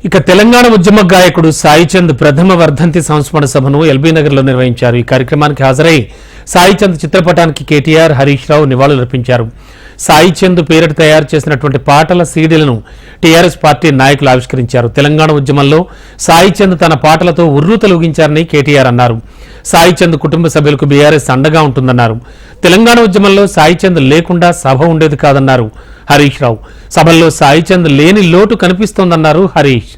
ఇక తెలంగాణ ఉద్యమ గాయకుడు సాయిచంద్ ప్రథమ వర్ధంతి సంస్మరణ సభను ఎల్బీ నగర్ లో నిర్వహించారు. ఈ కార్యక్రమానికి హాజరై సాయిచంద్ చిత్రపటానికి కేటీఆర్, హరీష్ రావు నివాళులర్పించారు. సాయిచంద్ పేరిట తయారు చేసినటువంటి పాటల సీడీలను టీఆర్ఎస్ పార్టీ నాయకులు ఆవిష్కరించారు. తెలంగాణ ఉద్యమంలో సాయిచంద్ తన పాటలతో ఉర్రూతలూగించారని కేటీఆర్ అన్నారు. సాయిచంద్ కుటుంబ సభ్యులకు బీఆర్ఎస్ అండగా ఉంటుందన్నారు. తెలంగాణ ఉద్యమంలో సాయిచంద్ లేకుండా సభ ఉండేది కాదన్నారు హరీష్ రావు. సభల్లో సాయిచంద్ లేని లోటు కనిపిస్తోందన్నారు హరీష్.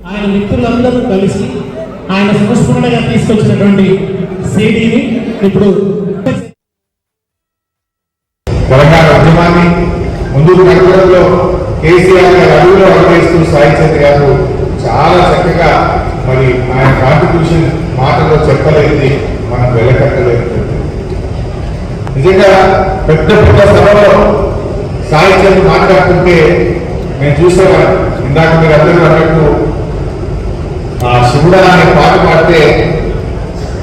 ఆయన మిత్రులందరూ కలిసి ఆయన సంస్మరణగా తీసుకొచ్చినటువంటి సీడీని ఇప్పుడు తెలంగాణ ఉద్యమాన్ని ముందుకు నడపడంలో కేసీఆర్ గారు అడుగులో అడుగేస్తూ సాయిచంద్ గారు చాలా చక్కగా మరి ఆయన కాంట్రిబ్యూషన్ మాటలో చెప్పలేనిది మనం వెలకట్టలేదు. నిజంగా పెద్ద పెద్ద సభలో సాయిచంద్ మాట్లాడుతుంటే నేను చూసేవాడు. ఇందాక మీరు అందరూ అన్నట్టు ఆ శివుడా అనే పాట పాడితే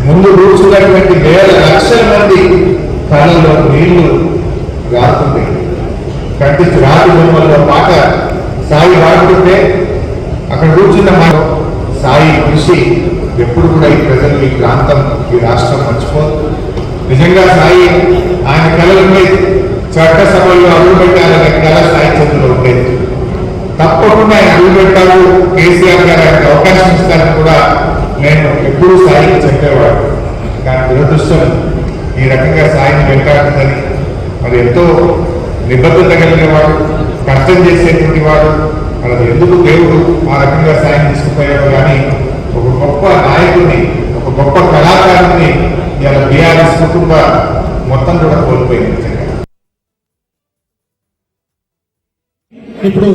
ముందు కూర్చున్నటువంటి వేల లక్షల మంది కళ్ళల్లో నీళ్లు రాకుంది. కంటి రాతి బొమ్మల్లో పాట సాయి పాడుతుంటే అక్కడ కూర్చున్న మాట సాయి కృషి ఎప్పుడు కూడా ఈ ప్రజలు, ఈ ప్రాంతం, ఈ రాష్ట్రం మర్చిపోదు. నిజంగా సాయి ఆయన కళలపై చట్టసభల్లో అడుగు పెట్టాలనే కళ సాయిచంద్రులో ఉండేది. తప్పకుండా ఆయన అడుగు పెట్టారు, కేసీఆర్ గారు ఆయనకు అవకాశం ఇస్తారని కూడా నేను ఎప్పుడూ సాయికి చెప్పేవాడు. కానీ దురదృష్టం ఈ రకంగా సాయిని వెంటాడుతుందని, మరి ఎంతో నిబద్ధత కలిగిన వాడు, కష్టం చేసేటువంటి వాడు, అది ఎందుకు దేవుడు ఆ రకంగా సాయం తీసుకుపోయాడు. కానీ ఒక గొప్ప నాయకుడిని, ఒక గొప్ప కళాకారుడిని ఇలా బీఆర్ఎస్ కుటుంబ మొత్తం కూడా కోల్పోయింది. ఇప్పుడు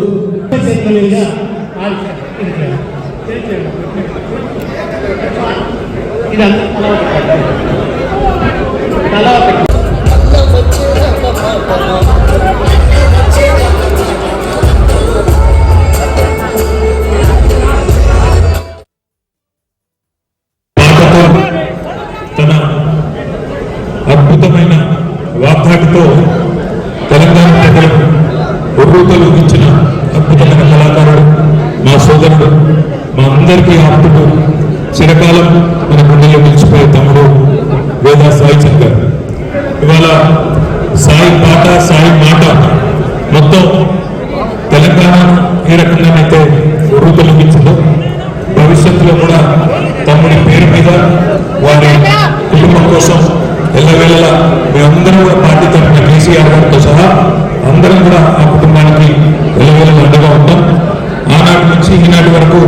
తన అద్భుతమైన వాగ్దాటితో తెలంగాణ ప్రజలకు ఉర్రూతలూగించిన అద్భుతమైన కళాకారుడు, మా సోదరుడు, మా అందరికీ ఆప్తుడు, చిరకాలం మన గుండెల్లో నిలిచిపోయే తమ్ముడు వేదా సాయిచంద్ గారు. ఇవాళ సాయి పాట, సాయి మాట మొత్తం తెలంగాణను ఏ రకంగానైతే ఉర్రూతలూగించిందో భవిష్యత్తులో కూడా తమ్ముడి పేరు మీద వారి కుటుంబం కోసం ఎల్లవేళలా మేమందరం కూడా పార్టీ తరఫున కేసీఆర్ గారితో సహా అందరం కూడా ఆ కుటుంబానికి ఎల్లవేళలా అండగా ఉంటాం. ఆనాటి నుంచి ఈనాటి వరకు